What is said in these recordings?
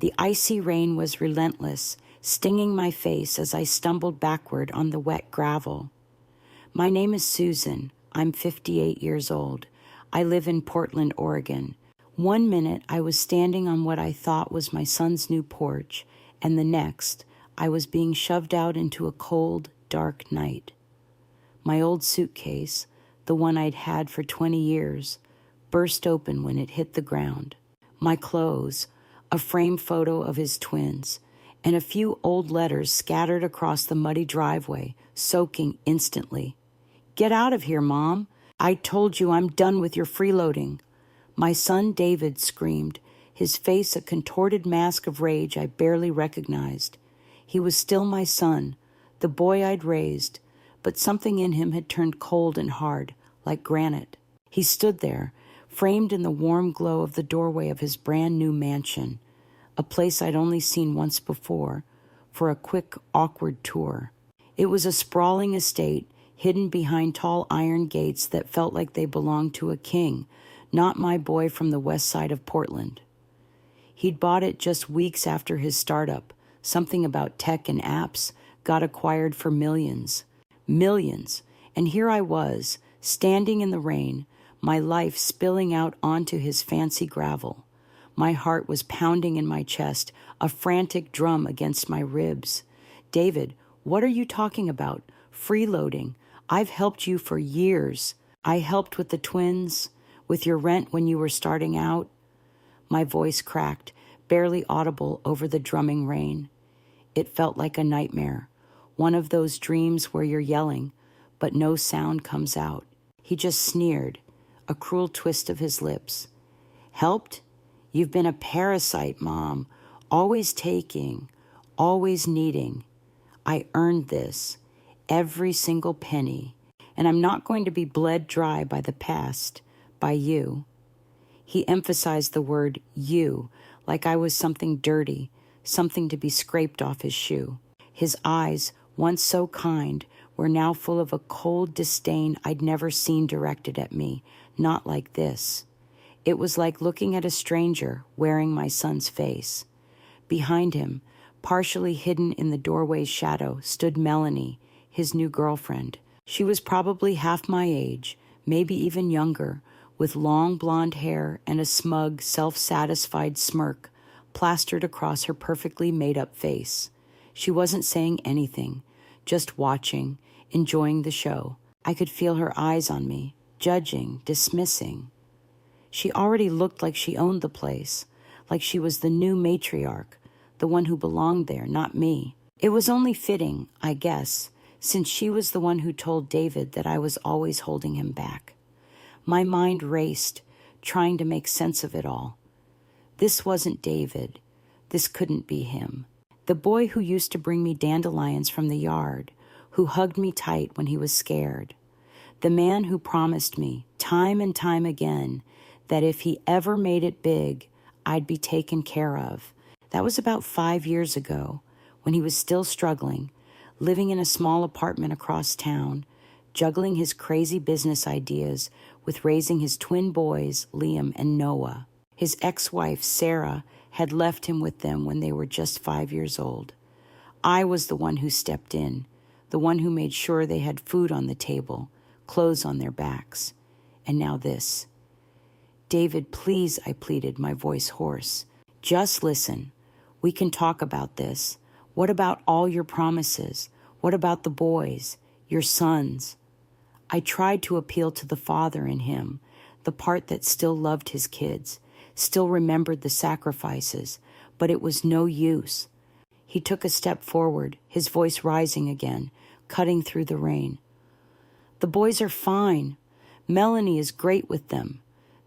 The icy rain was relentless, stinging my face as I stumbled backward on the wet gravel. My name is Susan. I'm 58 years old. I live in Portland, Oregon. One minute, I was standing on what I thought was my son's new porch, and the next, I was being shoved out into a cold, dark night. My old suitcase, the one I'd had for 20 years, burst open when it hit the ground. My clothes, a framed photo of his twins, and a few old letters scattered across the muddy driveway, soaking instantly. "Get out of here, Mom. I told you I'm done with your freeloading." My son David screamed, his face a contorted mask of rage I barely recognized. He was still my son, the boy I'd raised, but something in him had turned cold and hard, like granite. He stood there, framed in the warm glow of the doorway of his brand-new mansion, a place I'd only seen once before, for a quick, awkward tour. It was a sprawling estate, hidden behind tall iron gates that felt like they belonged to a king, not my boy from the west side of Portland. He'd bought it just weeks after his startup, something about tech and apps, got acquired for millions. Millions. And here I was, standing in the rain, my life spilling out onto his fancy gravel. My heart was pounding in my chest, a frantic drum against my ribs. "David, what are you talking about? Freeloading. I've helped you for years. I helped with the twins, with your rent when you were starting out." My voice cracked, barely audible over the drumming rain. It felt like a nightmare, one of those dreams where you're yelling, but no sound comes out. He just sneered, a cruel twist of his lips. "Helped? You've been a parasite, Mom. Always taking, always needing. I earned this, every single penny, and I'm not going to be bled dry by the past, by you." He emphasized the word you, like I was something dirty, something to be scraped off his shoe. His eyes, once so kind, were now full of a cold disdain I'd never seen directed at me, not like this. It was like looking at a stranger wearing my son's face. Behind him, partially hidden in the doorway's shadow, stood Melanie, his new girlfriend. She was probably half my age, maybe even younger, with long blonde hair and a smug, self-satisfied smirk plastered across her perfectly made-up face. She wasn't saying anything, just watching, enjoying the show. I could feel her eyes on me, judging, dismissing. She already looked like she owned the place, like she was the new matriarch, the one who belonged there, not me. It was only fitting, I guess, since she was the one who told David that I was always holding him back. My mind raced, trying to make sense of it all. This wasn't David. This couldn't be him. The boy who used to bring me dandelions from the yard, who hugged me tight when he was scared. The man who promised me, time and time again, that if he ever made it big, I'd be taken care of. That was about 5 years ago, when he was still struggling, living in a small apartment across town, juggling his crazy business ideas with raising his twin boys, Liam and Noah. His ex-wife, Sarah, had left him with them when they were just 5 years old. I was the one who stepped in, the one who made sure they had food on the table, clothes on their backs. And now this. "David, please," I pleaded, my voice hoarse. "Just listen. We can talk about this. What about all your promises? What about the boys, your sons?" I tried to appeal to the father in him, the part that still loved his kids, still remembered the sacrifices, but it was no use. He took a step forward, his voice rising again, cutting through the rain. "The boys are fine. Melanie is great with them.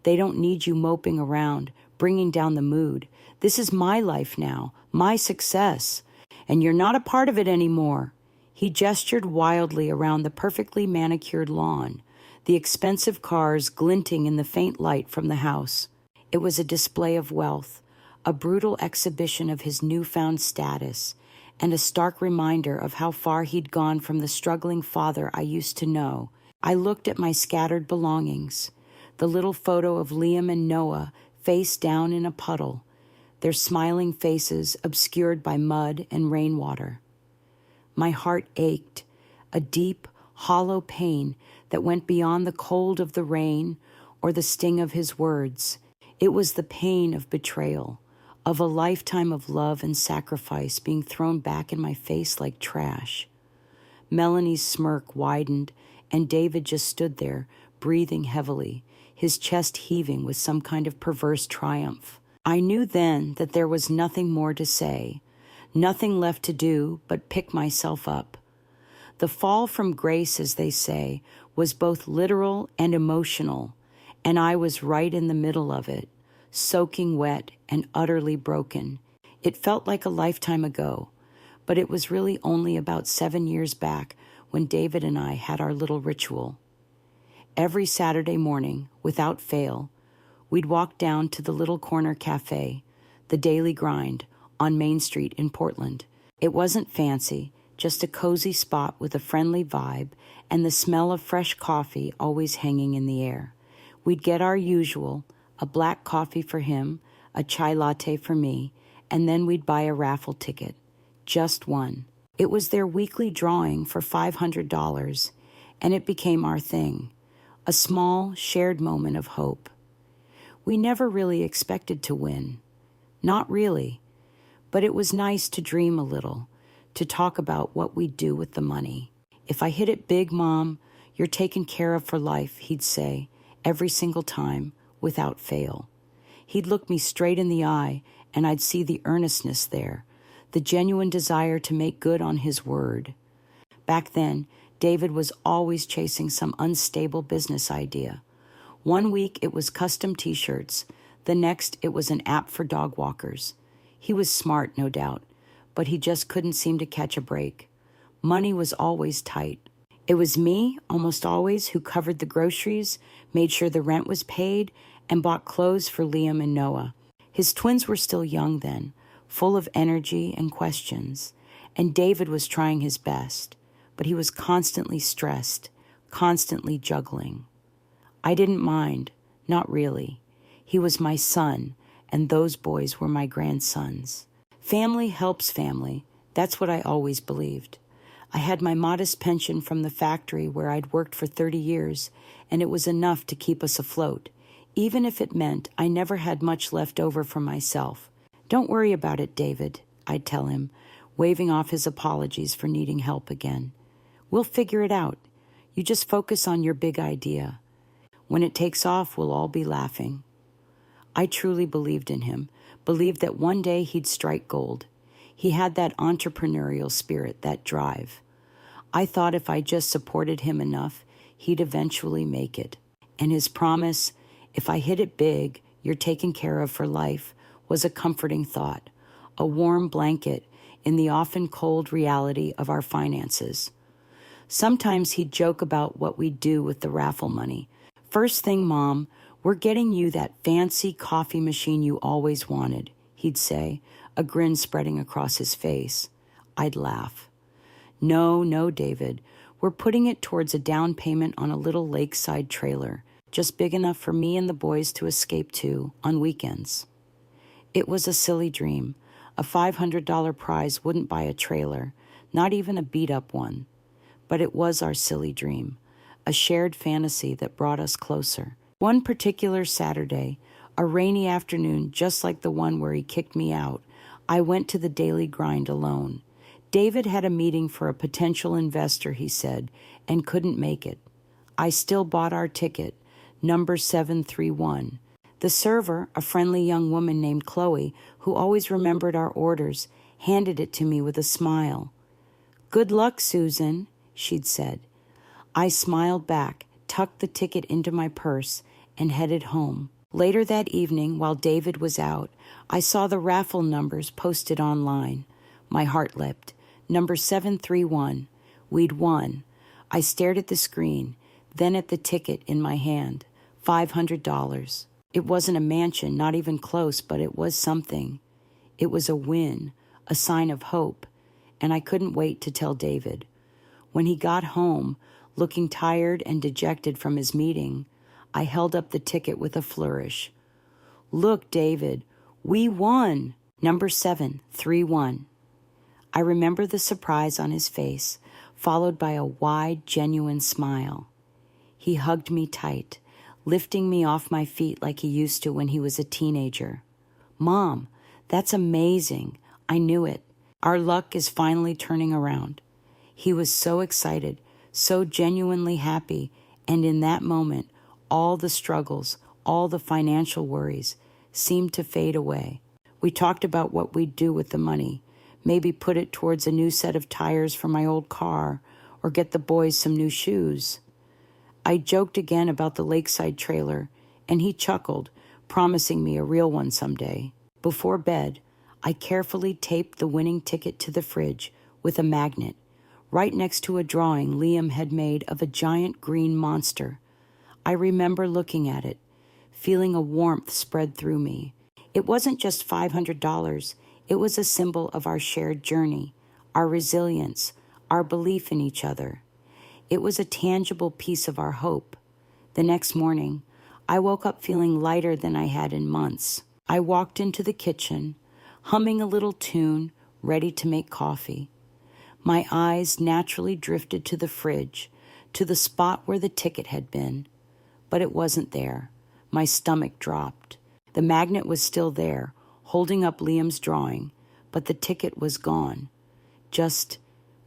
They don't need you moping around, bringing down the mood. This is my life now, my success, and you're not a part of it anymore." He gestured wildly around the perfectly manicured lawn, the expensive cars glinting in the faint light from the house. It was a display of wealth, a brutal exhibition of his newfound status, and a stark reminder of how far he'd gone from the struggling father I used to know. I looked at my scattered belongings, the little photo of Liam and Noah face down in a puddle, their smiling faces obscured by mud and rainwater. My heart ached, a deep, hollow pain that went beyond the cold of the rain or the sting of his words. It was the pain of betrayal, of a lifetime of love and sacrifice being thrown back in my face like trash. Melanie's smirk widened, and David just stood there, breathing heavily, his chest heaving with some kind of perverse triumph. I knew then that there was nothing more to say, nothing left to do but pick myself up. The fall from grace, as they say, was both literal and emotional, and I was right in the middle of it, soaking wet and utterly broken. It felt like a lifetime ago, but it was really only about 7 years back when David and I had our little ritual. Every Saturday morning, without fail, we'd walk down to the little corner cafe, the Daily Grind, on Main Street in Portland. It wasn't fancy, just a cozy spot with a friendly vibe and the smell of fresh coffee always hanging in the air. We'd get our usual, a black coffee for him, a chai latte for me, and then we'd buy a raffle ticket. Just one. It was their weekly drawing for $500, and it became our thing, a small, shared moment of hope. We never really expected to win. Not really. But it was nice to dream a little, to talk about what we'd do with the money. If I hit it big, Mom, you're taken care of for life, he'd say, every single time, without fail. He'd look me straight in the eye, and I'd see the earnestness there, the genuine desire to make good on his word. Back then, David was always chasing some unstable business idea. One week it was custom t-shirts, the next it was an app for dog walkers. He was smart, no doubt, but he just couldn't seem to catch a break. Money was always tight. It was me, almost always, who covered the groceries, made sure the rent was paid, and bought clothes for Liam and Noah. His twins were still young then, full of energy and questions, and David was trying his best, but he was constantly stressed, constantly juggling. I didn't mind, not really. He was my son, and those boys were my grandsons. Family helps family. That's what I always believed. I had my modest pension from the factory where I'd worked for 30 years, and it was enough to keep us afloat, even if it meant I never had much left over for myself. Don't worry about it, David, I'd tell him, waving off his apologies for needing help again. We'll figure it out. You just focus on your big idea. When it takes off, we'll all be laughing. I truly believed in him, believed that one day he'd strike gold. He had that entrepreneurial spirit, that drive. I thought if I just supported him enough, he'd eventually make it. And his promise, if I hit it big, you're taken care of for life, was a comforting thought, a warm blanket in the often cold reality of our finances. Sometimes he'd joke about what we'd do with the raffle money. First thing, Mom, we're getting you that fancy coffee machine you always wanted, he'd say, a grin spreading across his face. I'd laugh. No, David, we're putting it towards a down payment on a little lakeside trailer, just big enough for me and the boys to escape to on weekends. It was a silly dream. A $500 prize wouldn't buy a trailer, not even a beat-up one. But it was our silly dream, a shared fantasy that brought us closer. One particular Saturday, a rainy afternoon just like the one where he kicked me out, I went to the Daily Grind alone. David had a meeting for a potential investor, he said, and couldn't make it. I still bought our ticket, number 731. The server, a friendly young woman named Chloe, who always remembered our orders, handed it to me with a smile. "Good luck, Susan," she'd said. I smiled back, tucked the ticket into my purse, and headed home. Later that evening, while David was out, I saw the raffle numbers posted online. My heart leapt. Number 731. We'd won. I stared at the screen, then at the ticket in my hand. $500. It wasn't a mansion, not even close, but it was something. It was a win, a sign of hope, and I couldn't wait to tell David. When he got home, looking tired and dejected from his meeting, I held up the ticket with a flourish. "Look, David, We won! Number 7, 3-1. I remember the surprise on his face, followed by a wide, genuine smile. He hugged me tight, lifting me off my feet like he used to when he was a teenager. Mom, that's amazing. I knew it. Our luck is finally turning around. He was so excited, so genuinely happy, and in that moment, all the struggles, all the financial worries seemed to fade away. We talked about what we'd do with the money, maybe put it towards a new set of tires for my old car, or get the boys some new shoes. I joked again about the lakeside trailer, and he chuckled, promising me a real one someday. Before bed, I carefully taped the winning ticket to the fridge with a magnet, right next to a drawing Liam had made of a giant green monster. I remember looking at it, feeling a warmth spread through me. It wasn't just $500. It was a symbol of our shared journey, our resilience, our belief in each other. It was a tangible piece of our hope. The next morning, I woke up feeling lighter than I had in months. I walked into the kitchen, humming a little tune, ready to make coffee. My eyes naturally drifted to the fridge, to the spot where the ticket had been. But it wasn't there. My stomach dropped. The magnet was still there, holding up Liam's drawing, but the ticket was gone, just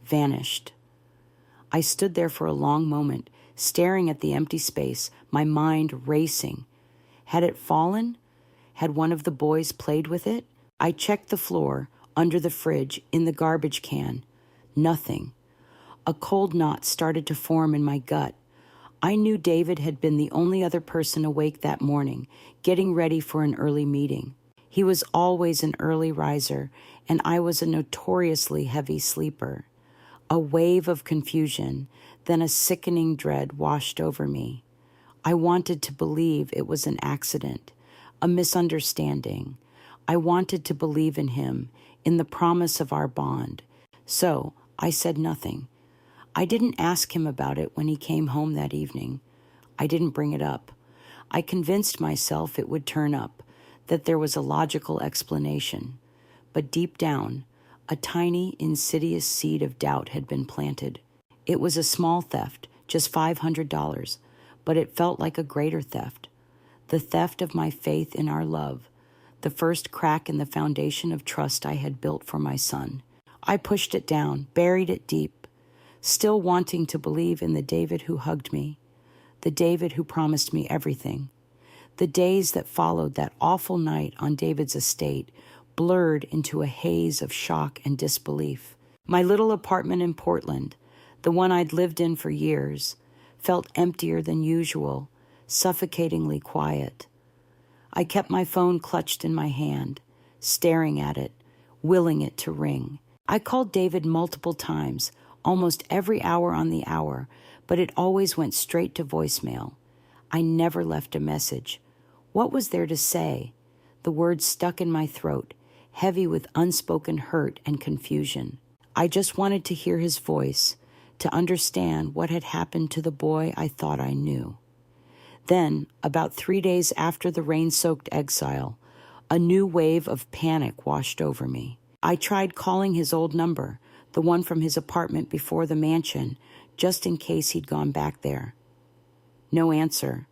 vanished. I stood there for a long moment, staring at the empty space, my mind racing. Had it fallen? Had one of the boys played with it? I checked the floor, under the fridge, in the garbage can. Nothing. A cold knot started to form in my gut. I knew David had been the only other person awake that morning, getting ready for an early meeting. He was always an early riser, and I was a notoriously heavy sleeper. A wave of confusion, then a sickening dread washed over me. I wanted to believe it was an accident, a misunderstanding. I wanted to believe in him, in the promise of our bond. So I said nothing. I didn't ask him about it when he came home that evening. I didn't bring it up. I convinced myself it would turn up, that there was a logical explanation. But deep down, a tiny, insidious seed of doubt had been planted. It was a small theft, just $500, but it felt like a greater theft. The theft of my faith in our love, the first crack in the foundation of trust I had built for my son. I pushed it down, buried it deep, still wanting to believe in the David who hugged me, the David who promised me everything. The days that followed that awful night on David's estate blurred into a haze of shock and disbelief. My little apartment in Portland, the one I'd lived in for years, felt emptier than usual, suffocatingly quiet. I kept my phone clutched in my hand, staring at it, willing it to ring. I called David multiple times, almost every hour on the hour, but it always went straight to voicemail. I never left a message. What was there to say? The words stuck in my throat, heavy with unspoken hurt and confusion. I just wanted to hear his voice, to understand what had happened to the boy I thought I knew. Then, about 3 days after the rain-soaked exile, a new wave of panic washed over me. I tried calling his old number, the one from his apartment before the mansion, just in case he'd gone back there. No answer.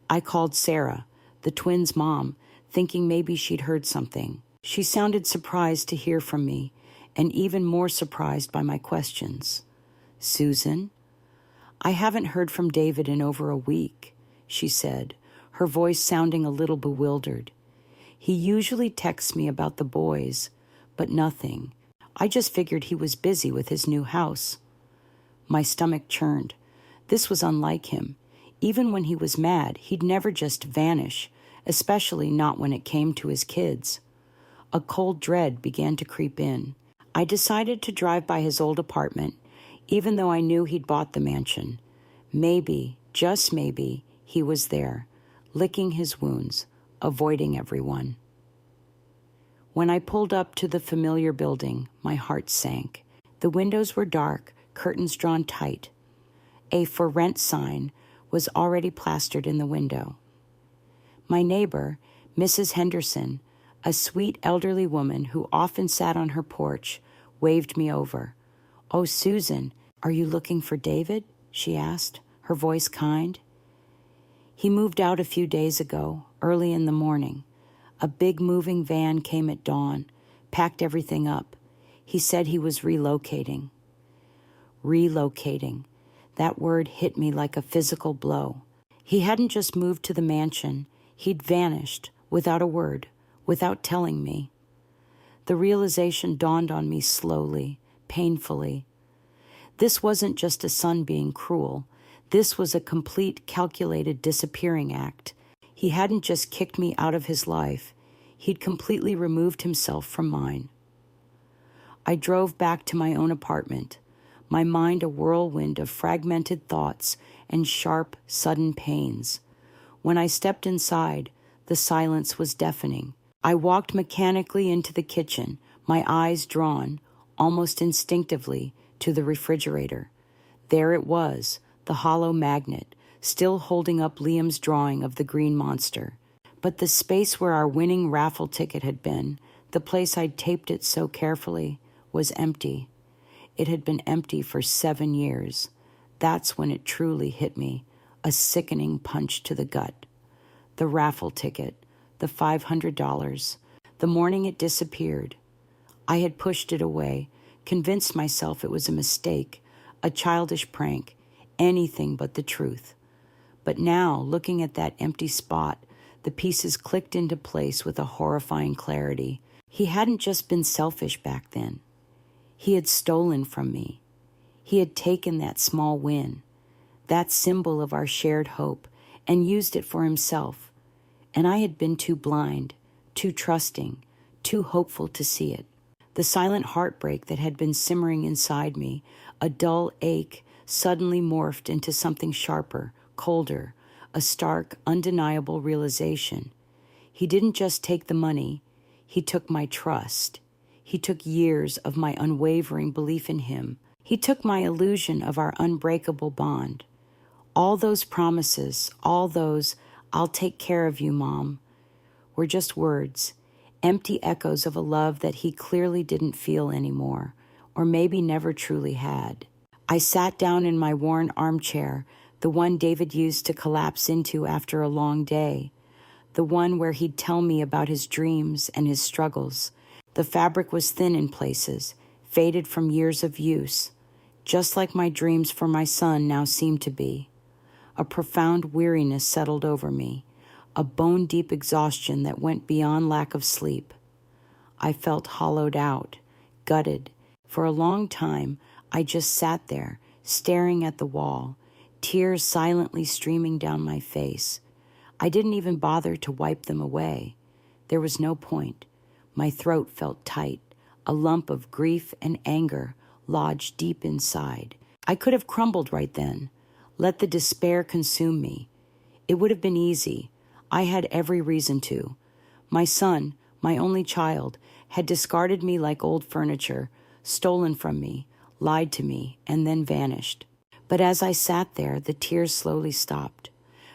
I called Sarah, the twins' mom, thinking maybe she'd heard something. She sounded surprised to hear from me, and even more surprised by my questions. "Susan?" "I haven't heard from David in over a week," she said, her voice sounding a little bewildered. "He usually texts me about the boys, but nothing. I just figured he was busy with his new house." My stomach churned. This was unlike him. Even when he was mad, he'd never just vanish, especially not when it came to his kids. A cold dread began to creep in. I decided to drive by his old apartment, even though I knew he'd bought the mansion. Maybe, just maybe, he was there, licking his wounds, avoiding everyone. When I pulled up to the familiar building, my heart sank. The windows were dark, curtains drawn tight. A "for rent" sign was already plastered in the window. My neighbor, Mrs. Henderson, A sweet elderly woman who often sat on her porch waved me over. "Oh, Susan, are you looking for David?" she asked, her voice kind. "He moved out a few days ago, early in the morning. A big moving van came at dawn, packed everything up. He said he was relocating." Relocating. That word hit me like a physical blow. He hadn't just moved to the mansion. He'd vanished, without a word, without telling me. The realization dawned on me slowly, painfully. This wasn't just a son being cruel. This was a complete, calculated disappearing act. He hadn't just kicked me out of his life. He'd completely removed himself from mine. I drove back to my own apartment, my mind a whirlwind of fragmented thoughts and sharp, sudden pains. When I stepped inside, the silence was deafening. I walked mechanically into the kitchen, my eyes drawn, almost instinctively, to the refrigerator. There it was, the hollow magnet, still holding up Liam's drawing of the green monster. But the space where our winning raffle ticket had been, the place I'd taped it so carefully, was empty. It had been empty for 7 years. That's when it truly hit me, a sickening punch to the gut. The raffle ticket, the $500, the morning it disappeared. I had pushed it away, convinced myself it was a mistake, a childish prank, anything but the truth. But now, looking at that empty spot, the pieces clicked into place with a horrifying clarity. He hadn't just been selfish back then. He had stolen from me. He had taken that small win, that symbol of our shared hope, and used it for himself. And I had been too blind, too trusting, too hopeful to see it. The silent heartbreak that had been simmering inside me, a dull ache, suddenly morphed into something sharper, colder, a stark, undeniable realization. He didn't just take the money, he took my trust. He took years of my unwavering belief in him. He took my illusion of our unbreakable bond. All those promises, all those, "I'll take care of you, Mom," were just words, empty echoes of a love that he clearly didn't feel anymore, or maybe never truly had. I sat down in my worn armchair, the one David used to collapse into after a long day, the one where he'd tell me about his dreams and his struggles. The fabric was thin in places, faded from years of use, just like my dreams for my son now seemed to be. A profound weariness settled over me, a bone-deep exhaustion that went beyond lack of sleep. I felt hollowed out, gutted. For a long time, I just sat there, staring at the wall, tears silently streaming down my face. I didn't even bother to wipe them away. There was no point. My throat felt tight, a lump of grief and anger lodged deep inside. I could have crumbled right then, let the despair consume me. It would have been easy. I had every reason to. My son, my only child, had discarded me like old furniture, stolen from me, lied to me, and then vanished. But as I sat there, the tears slowly stopped.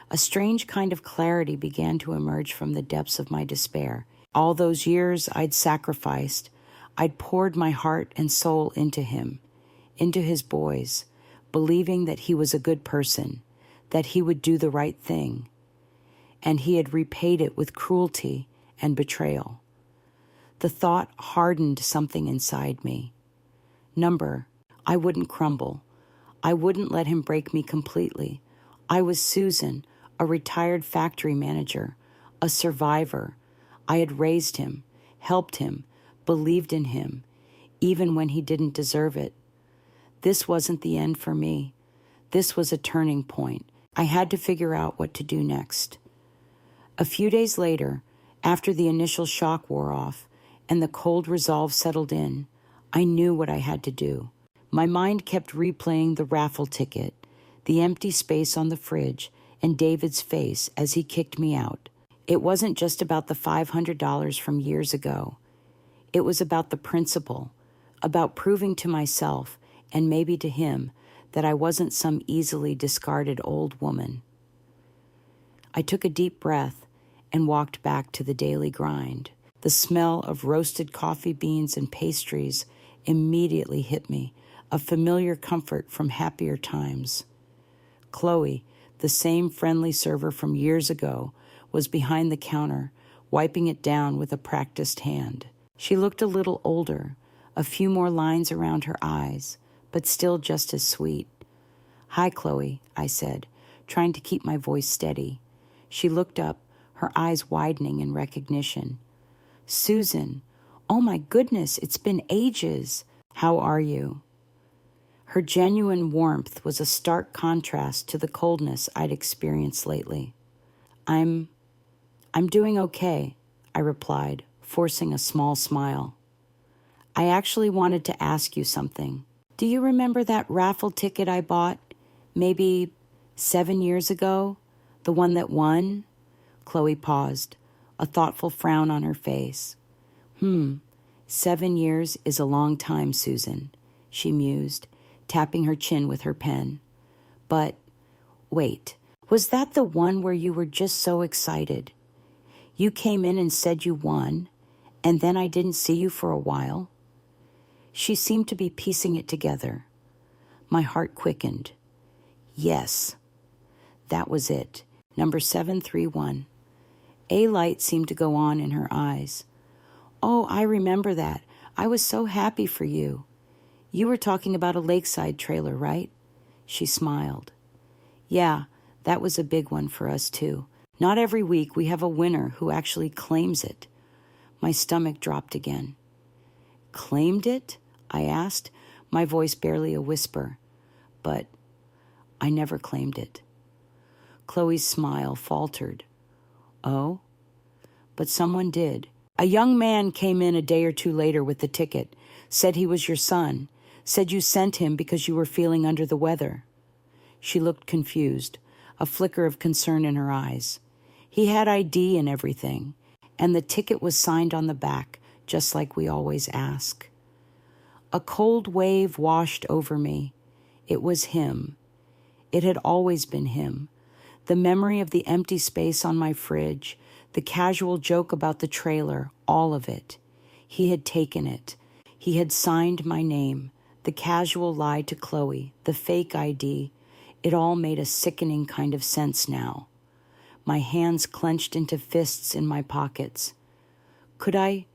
A strange kind of clarity began to emerge from the depths of my despair. All those years I'd sacrificed, I'd poured my heart and soul into him, into his boys, believing that he was a good person, that he would do the right thing. And he had repaid it with cruelty and betrayal. The thought hardened something inside me. I wouldn't crumble. I wouldn't let him break me completely. I was Susan, a retired factory manager, a survivor. I had raised him, helped him, believed in him, even when he didn't deserve it. This wasn't the end for me. This was a turning point. I had to figure out what to do next. A few days later, after the initial shock wore off and the cold resolve settled in, I knew what I had to do. My mind kept replaying the raffle ticket, the empty space on the fridge, and David's face as he kicked me out. It wasn't just about the $500 from years ago. It was about the principle, about proving to myself, and maybe to him, that I wasn't some easily discarded old woman. I took a deep breath and walked back to the daily grind. The smell of roasted coffee beans and pastries immediately hit me, a familiar comfort from happier times. Chloe, the same friendly server from years ago, was behind the counter, wiping it down with a practiced hand. She looked a little older, a few more lines around her eyes, but still just as sweet. "Hi, Chloe," I said, trying to keep my voice steady. She looked up, her eyes widening in recognition. "Susan, oh my goodness, it's been ages. How are you?" Her genuine warmth was a stark contrast to the coldness I'd experienced lately. I'm doing okay," I replied, forcing a small smile. "I actually wanted to ask you something. Do you remember that raffle ticket I bought, maybe 7 years ago? The one that won?" Chloe paused, a thoughtful frown on her face. 7 years is a long time, Susan," she mused, tapping her chin with her pen. "But, wait, was that the one where you were just so excited? You came in and said you won, and then I didn't see you for a while?" She seemed to be piecing it together. My heart quickened. Yes, that was it. Number 731. A light seemed to go on in her eyes. "Oh, I remember that. I was so happy for you. You were talking about a lakeside trailer, right?" She smiled. "Yeah, that was a big one for us, too. Not every week we have a winner who actually claims it." My stomach dropped again. "Claimed it?" I asked, my voice barely a whisper. "But I never claimed it." Chloe's smile faltered. "Oh?" "But someone did. A young man came in a day or two later with the ticket, said he was your son, said you sent him because you were feeling under the weather." She looked confused, a flicker of concern in her eyes. "He had ID and everything, and the ticket was signed on the back, just like we always ask." A cold wave washed over me. It was him. It had always been him. The memory of the empty space on my fridge, the casual joke about the trailer, all of it. He had taken it. He had signed my name, the casual lie to Chloe, the fake ID. It all made a sickening kind of sense now. My hands clenched into fists in my pockets. Could I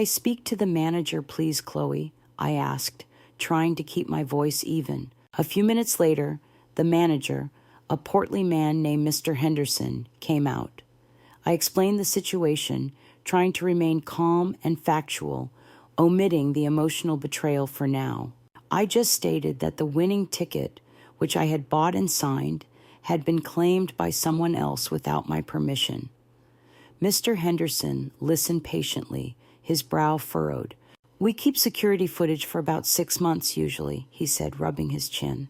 speak to the manager, please, Chloe?" I asked, trying to keep my voice even. A few minutes later, the manager, a portly man named Mr. Henderson, came out. I explained the situation, trying to remain calm and factual, omitting the emotional betrayal for now. I just stated that the winning ticket, which I had bought and signed, had been claimed by someone else without my permission. Mr. Henderson listened patiently, his brow furrowed. "We keep security footage for about 6 months usually," he said, rubbing his chin.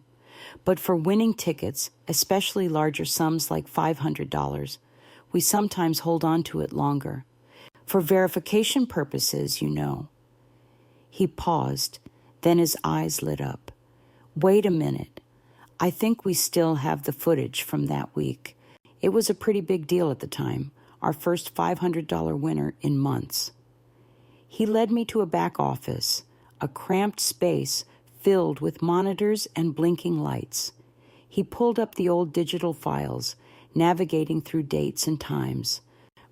"But for winning tickets, especially larger sums like $500, we sometimes hold on to it longer. For verification purposes, you know." He paused, then his eyes lit up. "Wait a minute. I think we still have the footage from that week. It was a pretty big deal at the time, our first $500 winner in months." He led me to a back office, a cramped space filled with monitors and blinking lights. He pulled up the old digital files, navigating through dates and times.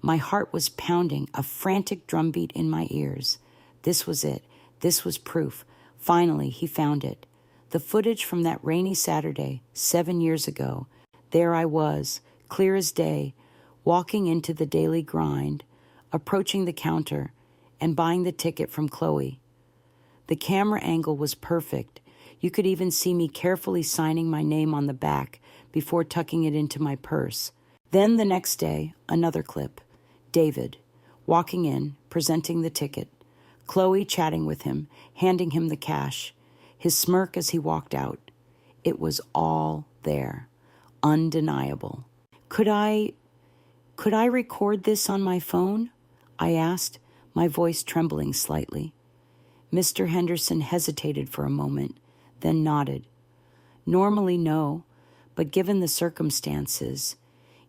My heart was pounding, a frantic drumbeat in my ears. This was it. This was proof. Finally, he found it. The footage from that rainy Saturday, 7 years ago. There I was, clear as day, walking into the daily grind, approaching the counter, and buying the ticket from Chloe. The camera angle was perfect. You could even see me carefully signing my name on the back before tucking it into my purse. Then the next day, another clip. David, walking in, presenting the ticket. Chloe chatting with him, handing him the cash. His smirk as he walked out. It was all there. Undeniable. Could I record this on my phone?" I asked, my voice trembling slightly. Mr. Henderson hesitated for a moment, then nodded. "Normally, no, but given the circumstances,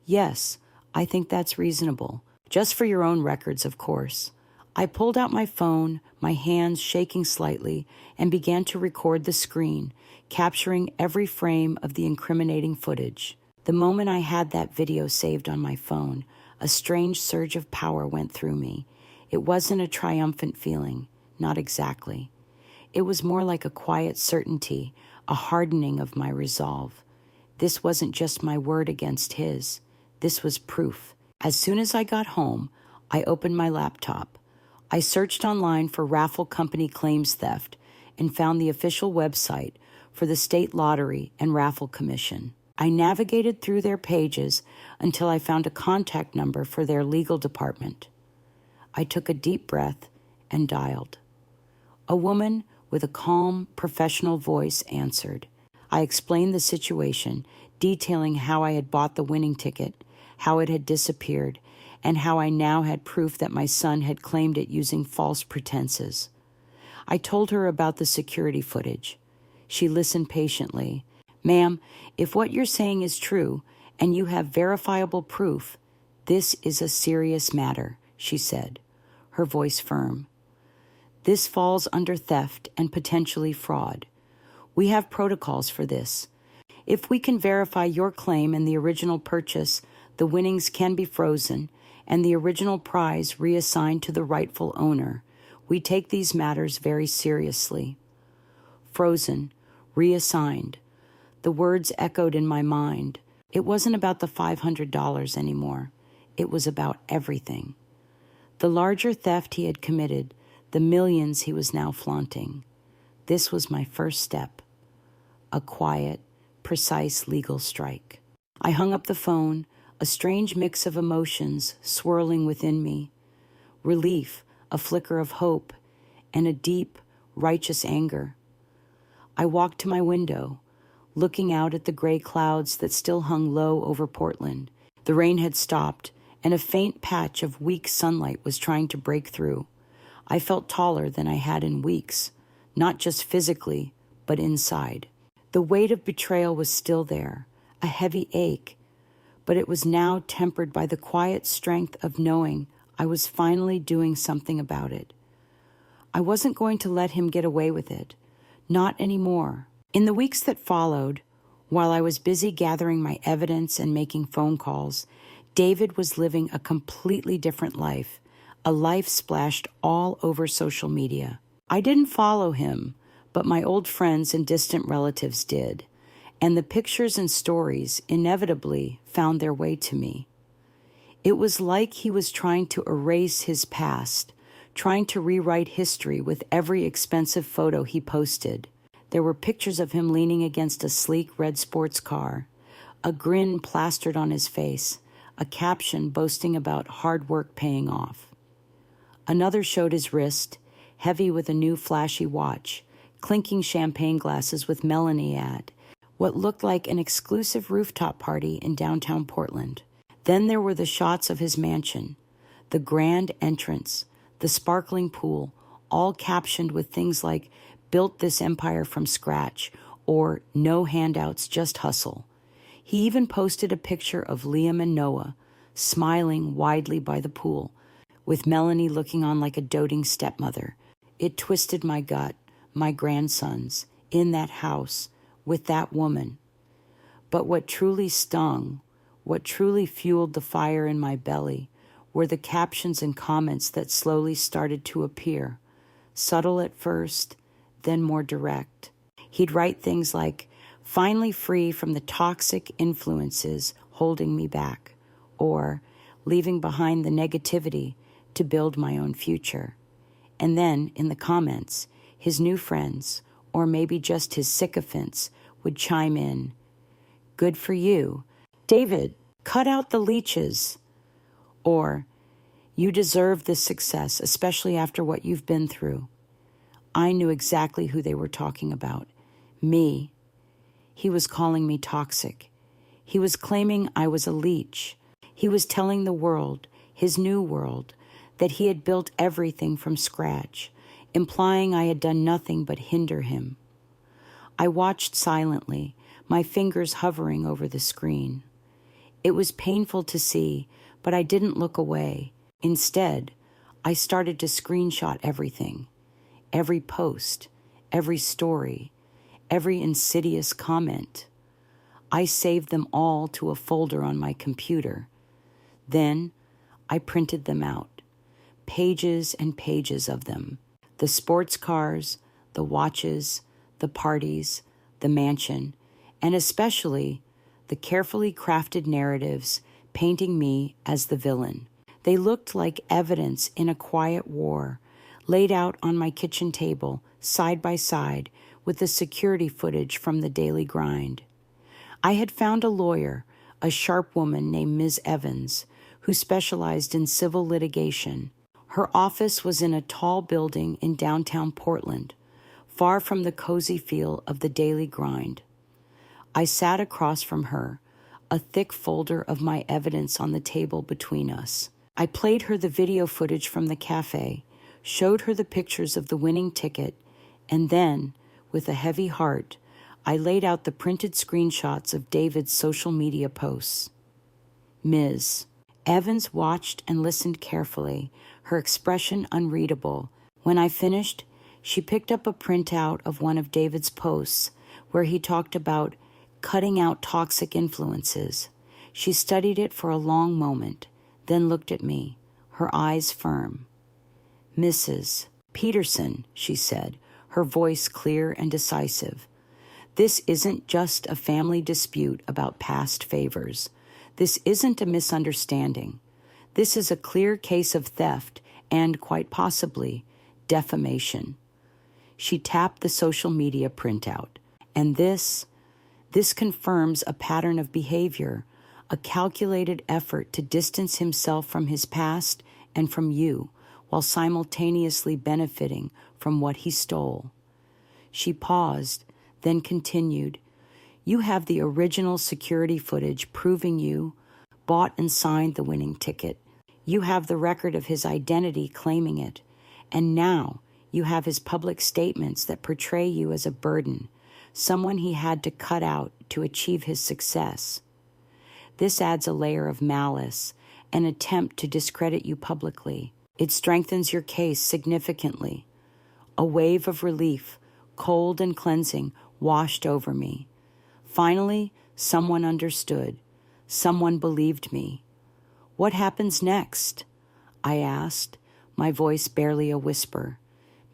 yes, I think that's reasonable. Just for your own records, of course. I pulled out my phone, my hands shaking slightly, and began to record the screen, capturing every frame of the incriminating footage. The moment I had that video saved on my phone, a strange surge of power went through me. It wasn't a triumphant feeling, not exactly. It was more like a quiet certainty, a hardening of my resolve. This wasn't just my word against his. This was proof. As soon as I got home, I opened my laptop. I searched online for raffle company claims theft and found the official website for the State Lottery and Raffle Commission. I navigated through their pages until I found a contact number for their legal department. I took a deep breath and dialed. A woman with a calm, professional voice answered. I explained the situation, detailing how I had bought the winning ticket, how it had disappeared, and how I now had proof that my son had claimed it using false pretenses. I told her about the security footage. She listened patiently. "Ma'am, if what you're saying is true and you have verifiable proof, this is a serious matter," she said, her voice firm. "This falls under theft and potentially fraud. We have protocols for this. If we can verify your claim and the original purchase, the winnings can be frozen and the original prize reassigned to the rightful owner. We take these matters very seriously." Frozen, reassigned. The words echoed in my mind. It wasn't about the $500 anymore. It was about everything. The larger theft he had committed, the millions he was now flaunting. This was my first step. A quiet, precise legal strike. I hung up the phone, a strange mix of emotions swirling within me. Relief, a flicker of hope, and a deep, righteous anger. I walked to my window, looking out at the gray clouds that still hung low over Portland. The rain had stopped, and a faint patch of weak sunlight was trying to break through. I felt taller than I had in weeks, not just physically, but inside. The weight of betrayal was still there, a heavy ache, but it was now tempered by the quiet strength of knowing I was finally doing something about it. I wasn't going to let him get away with it. Not anymore. In the weeks that followed, while I was busy gathering my evidence and making phone calls, David was living a completely different life, a life splashed all over social media. I didn't follow him, but my old friends and distant relatives did, and the pictures and stories inevitably found their way to me. It was like he was trying to erase his past, trying to rewrite history with every expensive photo he posted. There were pictures of him leaning against a sleek red sports car, a grin plastered on his face, a caption boasting about hard work paying off. Another showed his wrist, heavy with a new flashy watch, clinking champagne glasses with Melanie at what looked like an exclusive rooftop party in downtown Portland. Then there were the shots of his mansion, the grand entrance, the sparkling pool, all captioned with things like "built this empire from scratch" or "no handouts, just hustle." He even posted a picture of Liam and Noah, smiling widely by the pool, with Melanie looking on like a doting stepmother. It twisted my gut, my grandsons, in that house, with that woman. But what truly stung, what truly fueled the fire in my belly, were the captions and comments that slowly started to appear, subtle at first, then more direct. He'd write things like, "finally free from the toxic influences holding me back," or "leaving behind the negativity to build my own future." And then, in the comments, his new friends, or maybe just his sycophants, would chime in, "Good for you. David, cut out the leeches." Or, "You deserve this success, especially after what you've been through." I knew exactly who they were talking about. Me. He was calling me toxic. He was claiming I was a leech. He was telling the world, his new world, that he had built everything from scratch, implying I had done nothing but hinder him. I watched silently, my fingers hovering over the screen. It was painful to see, but I didn't look away. Instead, I started to screenshot everything, every post, every story, every insidious comment. I saved them all to a folder on my computer. Then I printed them out, pages and pages of them. The sports cars, the watches, the parties, the mansion, and especially the carefully crafted narratives painting me as the villain. They looked like evidence in a quiet war, laid out on my kitchen table, side by side, with the security footage from the daily grind. I had found a lawyer, a sharp woman named Ms. Evans, who specialized in civil litigation. Her office was in a tall building in downtown Portland, far from the cozy feel of the daily grind. I sat across from her, a thick folder of my evidence on the table between us. I played her the video footage from the cafe, showed her the pictures of the winning ticket, and then, with a heavy heart, I laid out the printed screenshots of David's social media posts. Ms. Evans watched and listened carefully, her expression unreadable. When I finished, she picked up a printout of one of David's posts where he talked about cutting out toxic influences. She studied it for a long moment, then looked at me, her eyes firm. "Mrs. Peterson," she said, her voice clear and decisive. "This isn't just a family dispute about past favors. This isn't a misunderstanding. This is a clear case of theft and, quite possibly, defamation." She tapped the social media printout. "And this confirms a pattern of behavior, a calculated effort to distance himself from his past and from you, while simultaneously benefiting from what he stole." She paused, then continued, "You have the original security footage proving you bought and signed the winning ticket. You have the record of his identity claiming it. And now you have his public statements that portray you as a burden, someone he had to cut out to achieve his success. This adds a layer of malice, an attempt to discredit you publicly. It strengthens your case significantly." A wave of relief, cold and cleansing, washed over me. Finally, someone understood. Someone believed me. "What happens next?" I asked, my voice barely a whisper.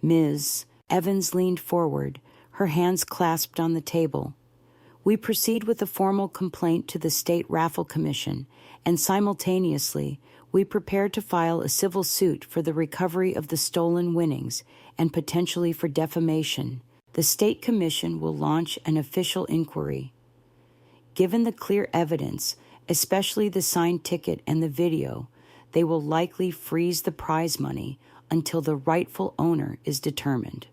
Ms. Evans leaned forward, her hands clasped on the table. "We proceed with a formal complaint to the State Raffle Commission, and simultaneously, we prepare to file a civil suit for the recovery of the stolen winnings and potentially for defamation. The State Commission will launch an official inquiry. Given the clear evidence, especially the signed ticket and the video, they will likely freeze the prize money until the rightful owner is determined."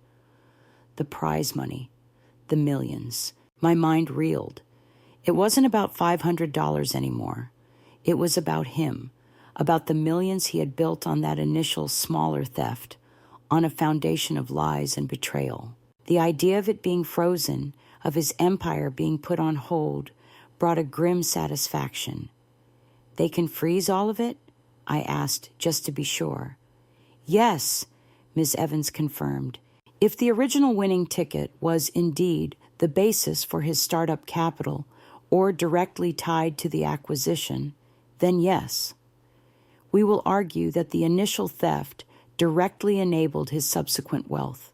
The prize money, the millions. My mind reeled. It wasn't about $500 anymore. It was about him, about the millions he had built on that initial smaller theft, on a foundation of lies and betrayal. The idea of it being frozen, of his empire being put on hold, brought a grim satisfaction. "They can freeze all of it?" I asked, just to be sure. "Yes," Ms. Evans confirmed. "If the original winning ticket was indeed the basis for his startup capital or directly tied to the acquisition, then yes. We will argue that the initial theft directly enabled his subsequent wealth.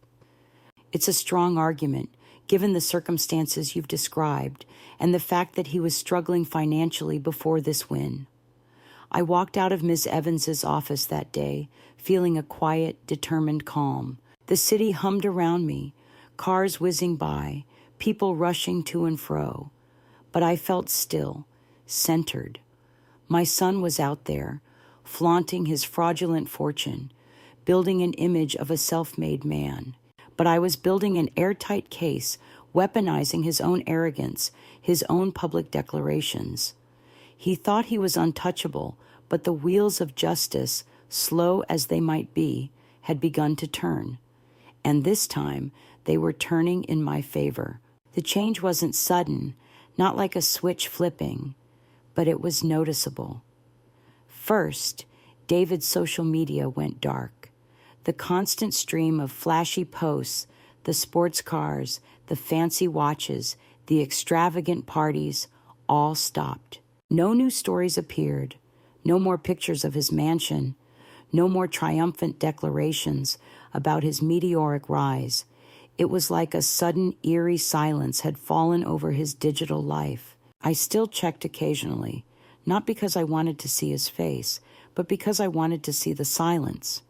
It's a strong argument, given the circumstances you've described and the fact that he was struggling financially before this win." I walked out of Ms. Evans's office that day, feeling a quiet, determined calm. The city hummed around me, cars whizzing by, people rushing to and fro. But I felt still, centered. My son was out there, flaunting his fraudulent fortune, building an image of a self-made man. But I was building an airtight case, weaponizing his own arrogance, his own public declarations. He thought he was untouchable, but the wheels of justice, slow as they might be, had begun to turn. And this time, they were turning in my favor. The change wasn't sudden, not like a switch flipping, but it was noticeable. First, David's social media went dark. The constant stream of flashy posts, the sports cars, the fancy watches, the extravagant parties, all stopped. No new stories appeared. No more pictures of his mansion. No more triumphant declarations about his meteoric rise. It was like a sudden, eerie silence had fallen over his digital life. I still checked occasionally, not because I wanted to see his face, but because I wanted to see the silence.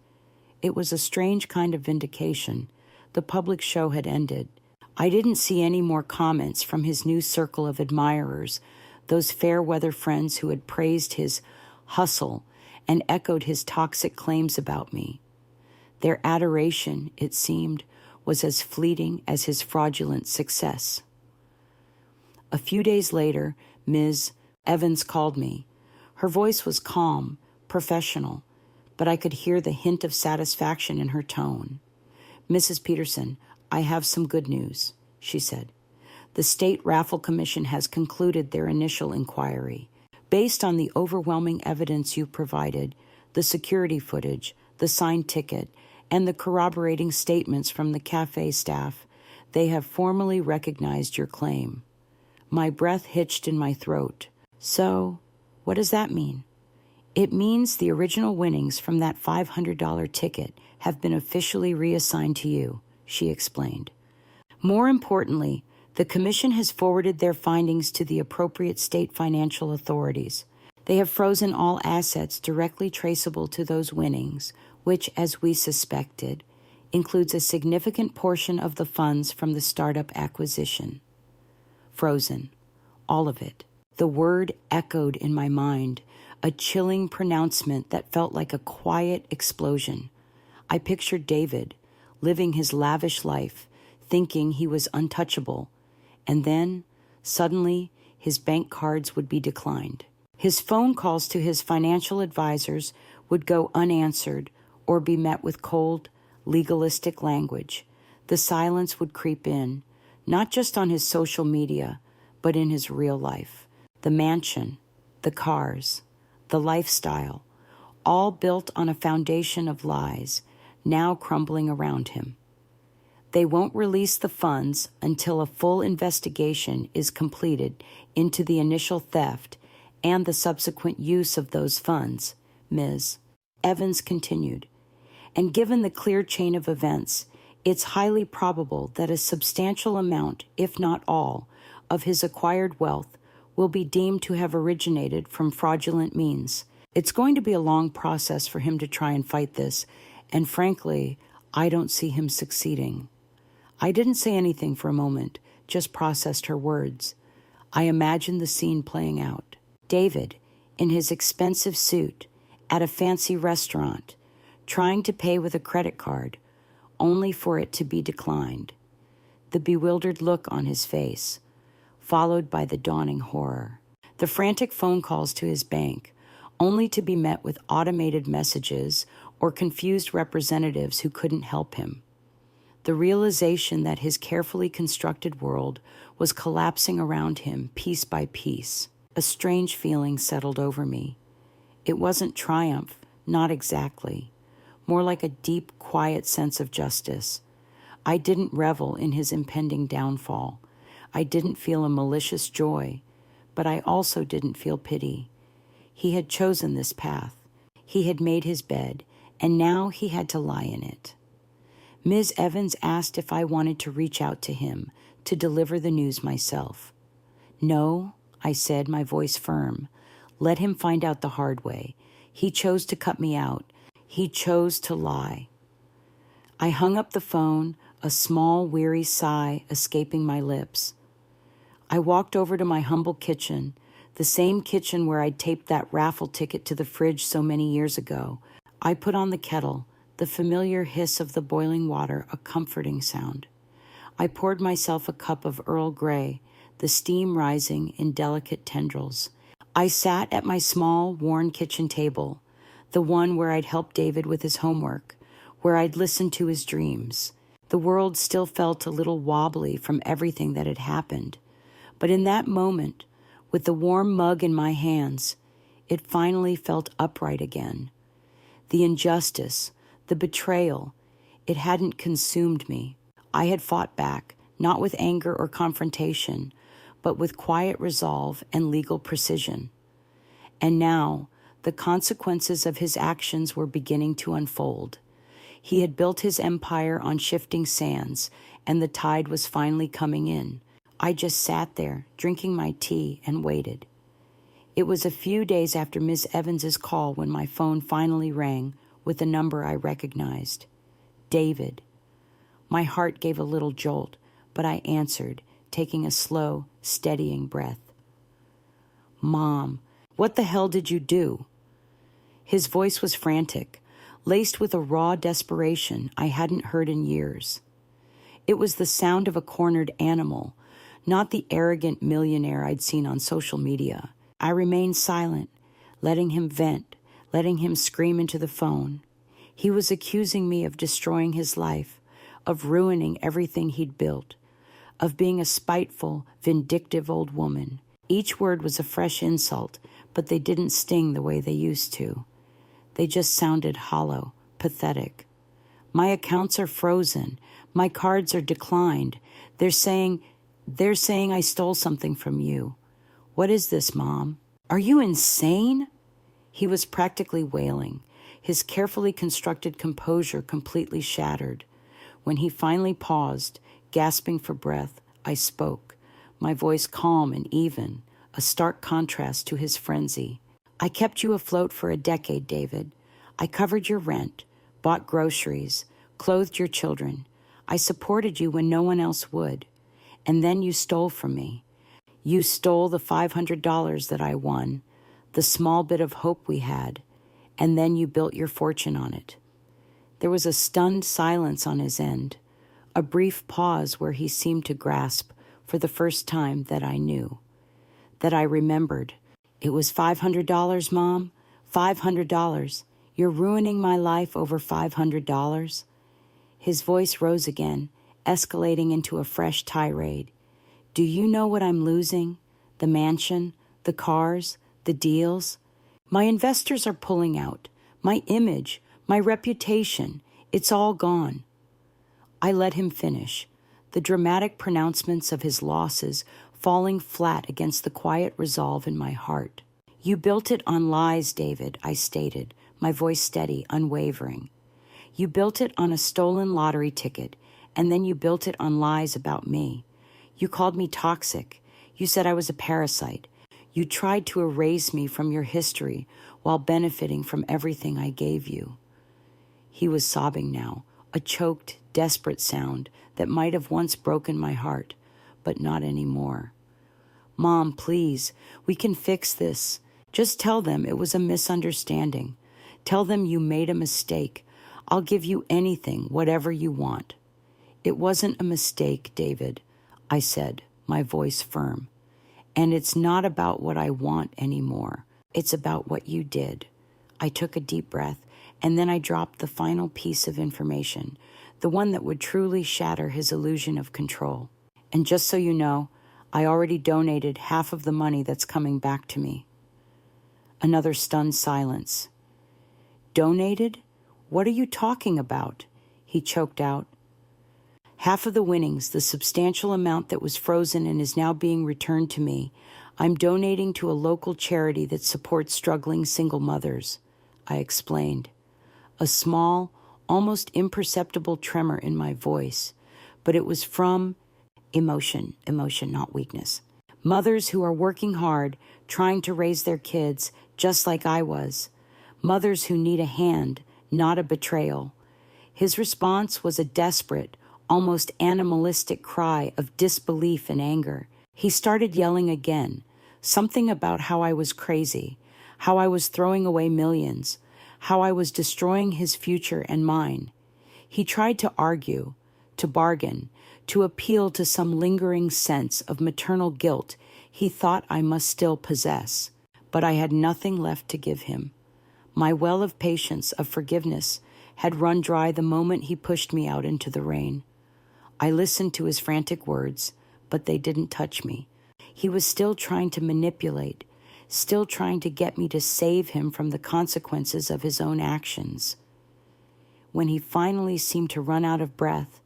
It was a strange kind of vindication. The public show had ended. I didn't see any more comments from his new circle of admirers, those fair-weather friends who had praised his hustle and echoed his toxic claims about me. Their adoration, it seemed, was as fleeting as his fraudulent success. A few days later, Ms. Evans called me. Her voice was calm, professional, but I could hear the hint of satisfaction in her tone. "Mrs. Peterson, I have some good news," she said. "The State Raffle Commission has concluded their initial inquiry. Based on the overwhelming evidence you provided, the security footage, the signed ticket, and the corroborating statements from the cafe staff, they have formally recognized your claim." My breath hitched in my throat. "So, what does that mean?" "It means the original winnings from that $500 ticket have been officially reassigned to you," she explained. "More importantly, the Commission has forwarded their findings to the appropriate state financial authorities. They have frozen all assets directly traceable to those winnings, which, as we suspected, includes a significant portion of the funds from the startup acquisition." Frozen. All of it. The word echoed in my mind, a chilling pronouncement that felt like a quiet explosion. I pictured David, living his lavish life, thinking he was untouchable, and then, suddenly, his bank cards would be declined. His phone calls to his financial advisors would go unanswered or be met with cold, legalistic language. The silence would creep in, not just on his social media, but in his real life. The mansion, the cars, the lifestyle, all built on a foundation of lies, now crumbling around him. They won't release the funds until a full investigation is completed into the initial theft and the subsequent use of those funds, Ms. Evans continued. And given the clear chain of events, it's highly probable that a substantial amount, if not all, of his acquired wealth will be deemed to have originated from fraudulent means. It's going to be a long process for him to try and fight this, and frankly, I don't see him succeeding. I didn't say anything for a moment, just processed her words. I imagined the scene playing out. David, in his expensive suit, at a fancy restaurant, trying to pay with a credit card, only for it to be declined. The bewildered look on his face, followed by the dawning horror. The frantic phone calls to his bank, only to be met with automated messages or confused representatives who couldn't help him. The realization that his carefully constructed world was collapsing around him piece by piece. A strange feeling settled over me. It wasn't triumph, not exactly. More like a deep, quiet sense of justice. I didn't revel in his impending downfall. I didn't feel a malicious joy, but I also didn't feel pity. He had chosen this path. He had made his bed, and now he had to lie in it. Ms. Evans asked if I wanted to reach out to him, to deliver the news myself. "No," I said, my voice firm. "Let him find out the hard way. He chose to cut me out. He chose to lie." I hung up the phone, a small, weary sigh escaping my lips. I walked over to my humble kitchen, the same kitchen where I'd taped that raffle ticket to the fridge so many years ago. I put on the kettle, the familiar hiss of the boiling water, a comforting sound. I poured myself a cup of Earl Grey, the steam rising in delicate tendrils. I sat at my small, worn kitchen table, the one where I'd helped David with his homework, where I'd listened to his dreams. The world still felt a little wobbly from everything that had happened. But in that moment, with the warm mug in my hands, it finally felt upright again. The injustice, the betrayal, it hadn't consumed me. I had fought back, not with anger or confrontation, but with quiet resolve and legal precision. And now, the consequences of his actions were beginning to unfold. He had built his empire on shifting sands, and the tide was finally coming in. I just sat there, drinking my tea, and waited. It was a few days after Miss Evans's call when my phone finally rang with a number I recognized. David. My heart gave a little jolt, but I answered, taking a slow, steadying breath. Mom, what the hell did you do? His voice was frantic, laced with a raw desperation I hadn't heard in years. It was the sound of a cornered animal, not the arrogant millionaire I'd seen on social media. I remained silent, letting him vent, letting him scream into the phone. He was accusing me of destroying his life, of ruining everything he'd built, of being a spiteful, vindictive old woman. Each word was a fresh insult, but they didn't sting the way they used to. They just sounded hollow, pathetic. My accounts are frozen. My cards are declined. They're saying I stole something from you. What is this, Mom? Are you insane? He was practically wailing, his carefully constructed composure completely shattered. When he finally paused, gasping for breath, I spoke, my voice calm and even, a stark contrast to his frenzy. I kept you afloat for a decade, David. I covered your rent, bought groceries, clothed your children. I supported you when no one else would. And then you stole from me. You stole the $500 that I won, the small bit of hope we had, and then you built your fortune on it. There was a stunned silence on his end, a brief pause where he seemed to grasp, for the first time, that I knew, that I remembered. It was $500, Mom? $500. You're ruining my life over $500? His voice rose again, escalating into a fresh tirade. Do you know what I'm losing? The mansion, the cars, the deals? My investors are pulling out. My image, my reputation, it's all gone. I let him finish, the dramatic pronouncements of his losses falling flat against the quiet resolve in my heart. You built it on lies, David, I stated, my voice steady, unwavering. You built it on a stolen lottery ticket, and then you built it on lies about me. You called me toxic. You said I was a parasite. You tried to erase me from your history while benefiting from everything I gave you. He was sobbing now, a choked, desperate sound that might have once broken my heart, but not anymore. Mom, please, we can fix this. Just tell them it was a misunderstanding. Tell them you made a mistake. I'll give you anything, whatever you want. It wasn't a mistake, David, I said, my voice firm. And it's not about what I want anymore. It's about what you did. I took a deep breath, and then I dropped the final piece of information, the one that would truly shatter his illusion of control. And just so you know, I already donated half of the money that's coming back to me. Another stunned silence. Donated? What are you talking about? He choked out. Half of the winnings, the substantial amount that was frozen and is now being returned to me, I'm donating to a local charity that supports struggling single mothers, I explained. A small, almost imperceptible tremor in my voice, but it was from emotion, not weakness. Mothers who are working hard, trying to raise their kids, just like I was. Mothers who need a hand, not a betrayal. His response was a desperate, almost animalistic cry of disbelief and anger. He started yelling again, something about how I was crazy, how I was throwing away millions, how I was destroying his future and mine. He tried to argue, to bargain, to appeal to some lingering sense of maternal guilt he thought I must still possess, but I had nothing left to give him. My well of patience, of forgiveness, had run dry the moment he pushed me out into the rain. I listened to his frantic words, but they didn't touch me. He was still trying to manipulate, still trying to get me to save him from the consequences of his own actions. When he finally seemed to run out of breath,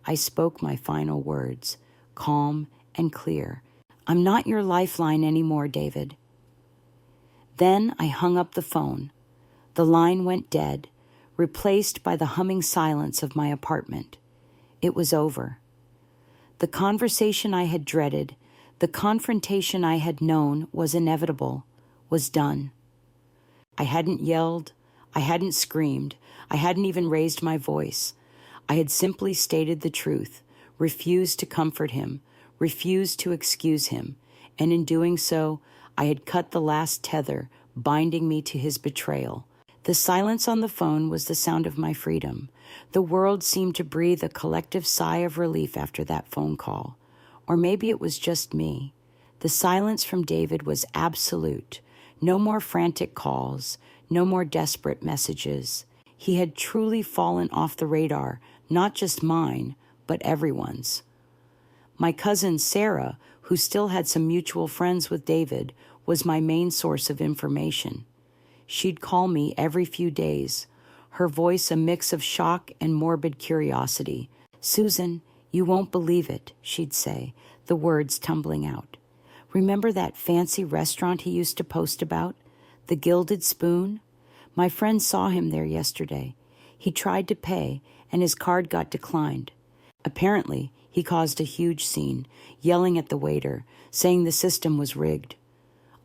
I spoke my final words, calm and clear. "I'm not your lifeline anymore, David." Then I hung up the phone. The line went dead, replaced by the humming silence of my apartment. It was over. The conversation I had dreaded, the confrontation I had known was inevitable, was done. I hadn't yelled, I hadn't screamed, I hadn't even raised my voice. I had simply stated the truth, refused to comfort him, refused to excuse him, and in doing so, I had cut the last tether binding me to his betrayal. The silence on the phone was the sound of my freedom. The world seemed to breathe a collective sigh of relief after that phone call. Or maybe it was just me. The silence from David was absolute. No more frantic calls, no more desperate messages. He had truly fallen off the radar, not just mine, but everyone's. My cousin Sarah, who still had some mutual friends with David, was my main source of information. She'd call me every few days, her voice a mix of shock and morbid curiosity. "Susan, you won't believe it," she'd say, the words tumbling out. "Remember that fancy restaurant he used to post about? The Gilded Spoon? My friend saw him there yesterday. He tried to pay, and his card got declined. Apparently, he caused a huge scene, yelling at the waiter, saying the system was rigged."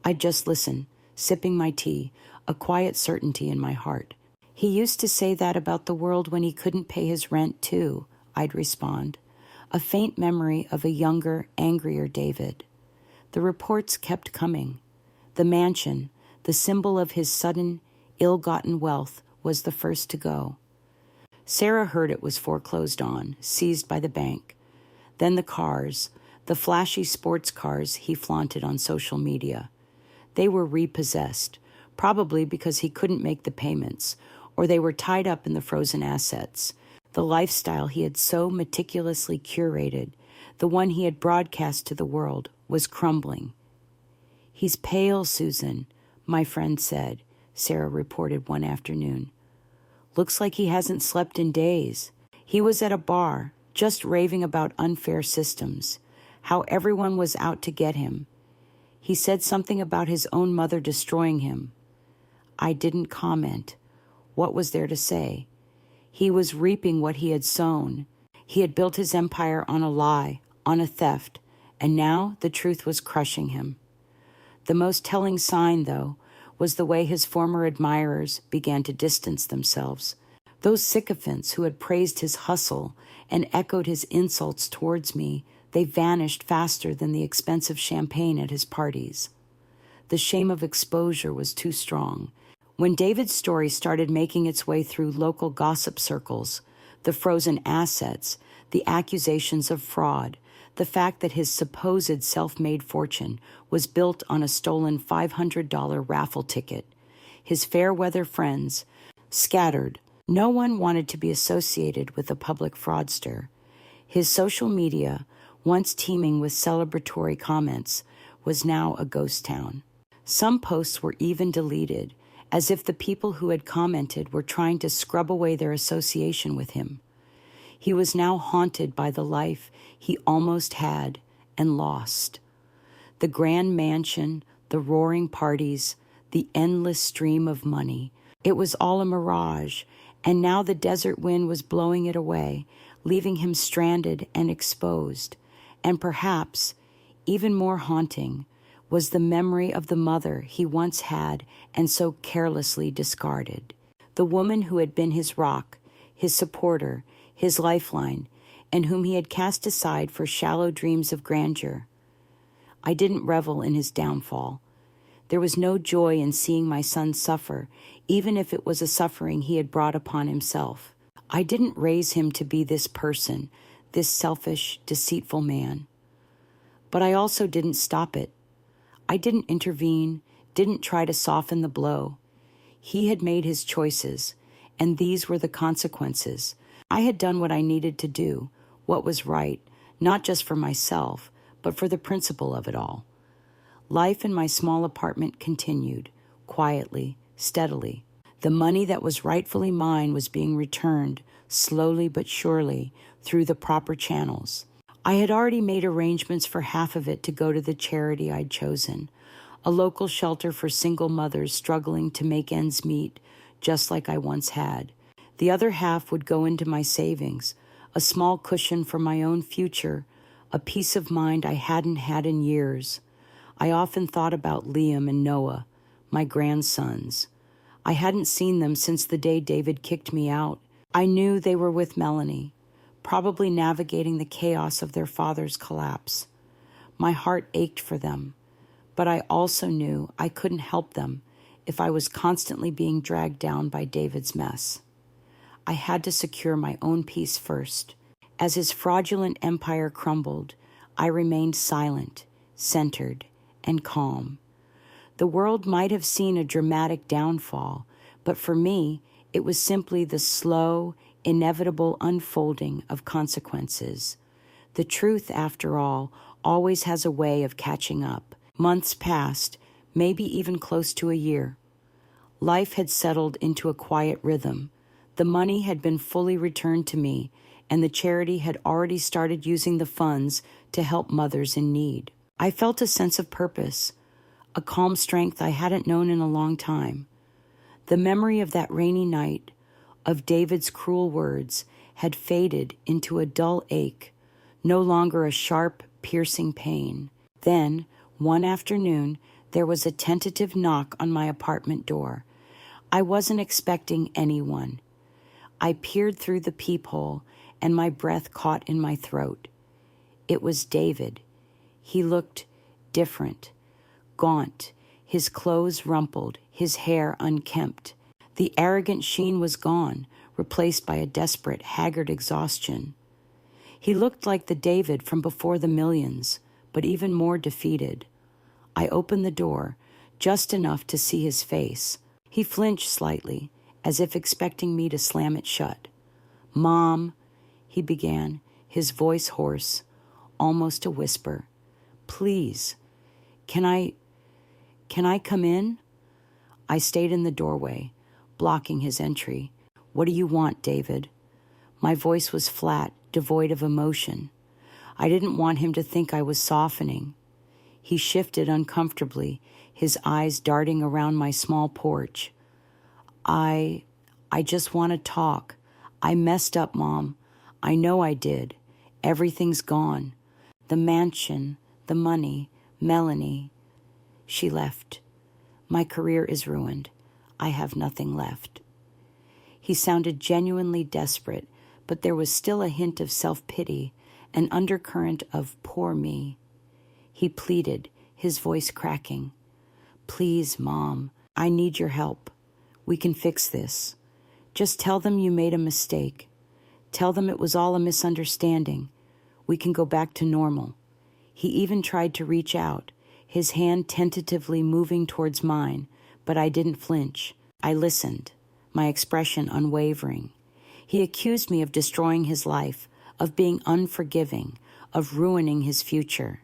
I'd just listen, sipping my tea, a quiet certainty in my heart. "He used to say that about the world when he couldn't pay his rent, too," I'd respond, a faint memory of a younger, angrier David. The reports kept coming. The mansion, the symbol of his sudden, ill-gotten wealth, was the first to go. Sarah heard it was foreclosed on, seized by the bank. Then the cars, the flashy sports cars he flaunted on social media. They were repossessed, probably because he couldn't make the payments, or they were tied up in the frozen assets. The lifestyle he had so meticulously curated, the one he had broadcast to the world, was crumbling. "He's pale, Susan," my friend said, Sarah reported one afternoon. "Looks like he hasn't slept in days. He was at a bar, just raving about unfair systems, how everyone was out to get him. He said something about his own mother destroying him. I didn't comment. What was there to say? He was reaping what he had sown. He had built his empire on a lie, on a theft, and now the truth was crushing him. The most telling sign, though, was the way his former admirers began to distance themselves. Those sycophants who had praised his hustle and echoed his insults towards me, they vanished faster than the expensive champagne at his parties. The shame of exposure was too strong. When David's story started making its way through local gossip circles, the frozen assets, the accusations of fraud, the fact that his supposed self-made fortune was built on a stolen $500 raffle ticket, his fair-weather friends scattered. No one wanted to be associated with a public fraudster. His social media, once teeming with celebratory comments, was now a ghost town. Some posts were even deleted, as if the people who had commented were trying to scrub away their association with him. He was now haunted by the life he almost had and lost. The grand mansion, the roaring parties, the endless stream of money. It was all a mirage, and now the desert wind was blowing it away, leaving him stranded and exposed. And perhaps, even more haunting, was the memory of the mother he once had and so carelessly discarded. The woman who had been his rock, his supporter, his lifeline, and whom he had cast aside for shallow dreams of grandeur. I didn't revel in his downfall. There was no joy in seeing my son suffer, even if it was a suffering he had brought upon himself. I didn't raise him to be this person, this selfish, deceitful man. But I also didn't stop it. I didn't intervene, didn't try to soften the blow. He had made his choices, and these were the consequences. I had done what I needed to do, what was right, not just for myself, but for the principle of it all. Life in my small apartment continued, quietly, steadily. The money that was rightfully mine was being returned, slowly but surely, through the proper channels. I had already made arrangements for half of it to go to the charity I'd chosen, a local shelter for single mothers struggling to make ends meet, just like I once had. The other half would go into my savings, a small cushion for my own future, a peace of mind I hadn't had in years. I often thought about Liam and Noah, my grandsons. I hadn't seen them since the day David kicked me out. I knew they were with Melanie, probably navigating the chaos of their father's collapse. My heart ached for them, but I also knew I couldn't help them if I was constantly being dragged down by David's mess. I had to secure my own peace first. As his fraudulent empire crumbled, I remained silent, centered, and calm. The world might have seen a dramatic downfall, but for me, it was simply the slow, inevitable unfolding of consequences. The truth, after all, always has a way of catching up. Months passed, maybe even close to a year. Life had settled into a quiet rhythm. The money had been fully returned to me, and the charity had already started using the funds to help mothers in need. I felt a sense of purpose, a calm strength I hadn't known in a long time. The memory of that rainy night, of David's cruel words, had faded into a dull ache, no longer a sharp, piercing pain. Then, one afternoon, there was a tentative knock on my apartment door. I wasn't expecting anyone. I peered through the peephole, and my breath caught in my throat. It was David. He looked different, gaunt, his clothes rumpled, his hair unkempt. The arrogant sheen was gone, replaced by a desperate, haggard exhaustion. He looked like the David from before the millions, but even more defeated. I opened the door, just enough to see his face. He flinched slightly, as if expecting me to slam it shut. "Mom," he began, his voice hoarse, almost a whisper. "Please, can I come in?" I stayed in the doorway, blocking his entry. "What do you want, David?" My voice was flat, devoid of emotion. I didn't want him to think I was softening. He shifted uncomfortably, his eyes darting around my small porch. I just want to talk. I messed up, Mom. I know I did. Everything's gone. The mansion, the money, Melanie. She left. My career is ruined. I have nothing left. He sounded genuinely desperate, but there was still a hint of self-pity, an undercurrent of poor me. He pleaded, his voice cracking. "Please, Mom, I need your help. We can fix this. Just tell them you made a mistake. Tell them it was all a misunderstanding. We can go back to normal." He even tried to reach out, his hand tentatively moving towards mine, but I didn't flinch. I listened, my expression unwavering. He accused me of destroying his life, of being unforgiving, of ruining his future.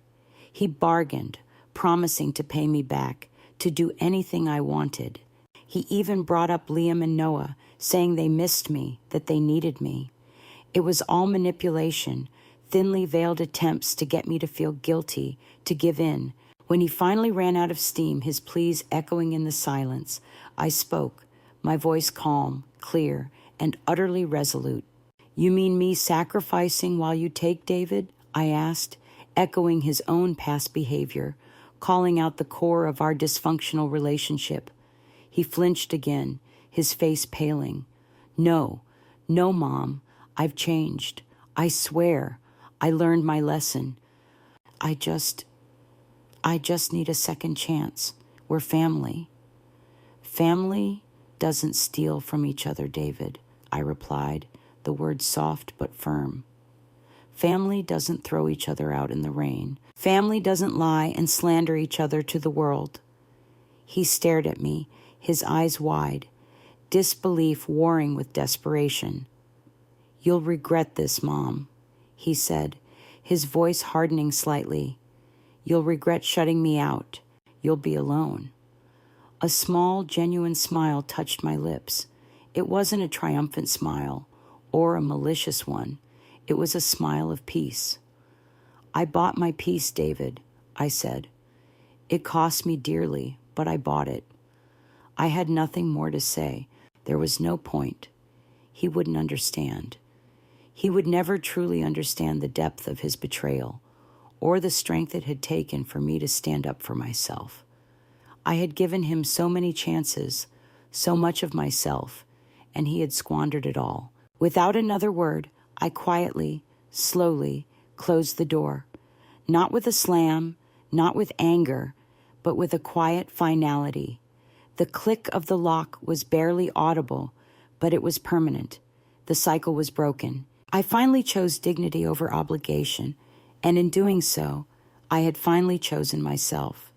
He bargained, promising to pay me back, to do anything I wanted. He even brought up Liam and Noah, saying they missed me, that they needed me. It was all manipulation, thinly veiled attempts to get me to feel guilty, to give in. When he finally ran out of steam, his pleas echoing in the silence, I spoke, my voice calm, clear, and utterly resolute. "You mean me sacrificing while you take, David?" I asked, echoing his own past behavior, calling out the core of our dysfunctional relationship. He flinched again, his face paling. No, Mom, I've changed. I swear, I learned my lesson. I just need a second chance. We're family." "Family doesn't steal from each other, David," I replied, the words soft but firm. "Family doesn't throw each other out in the rain. Family doesn't lie and slander each other to the world." He stared at me, his eyes wide, disbelief warring with desperation. "You'll regret this, Mom," he said, his voice hardening slightly. "You'll regret shutting me out, You'll be alone. A small, genuine smile touched my lips. It wasn't a triumphant smile or a malicious one. It was a smile of peace. I bought my peace, David, I said. It cost me dearly, but I bought it. I had nothing more to say. There was no point. He wouldn't understand. He would never truly understand the depth of his betrayal or the strength it had taken for me to stand up for myself. I had given him so many chances, so much of myself, and he had squandered it all. Without another word, I quietly, slowly closed the door, not with a slam, not with anger, but with a quiet finality. The click of the lock was barely audible, but it was permanent. The cycle was broken. I finally chose dignity over obligation, and in doing so, I had finally chosen myself.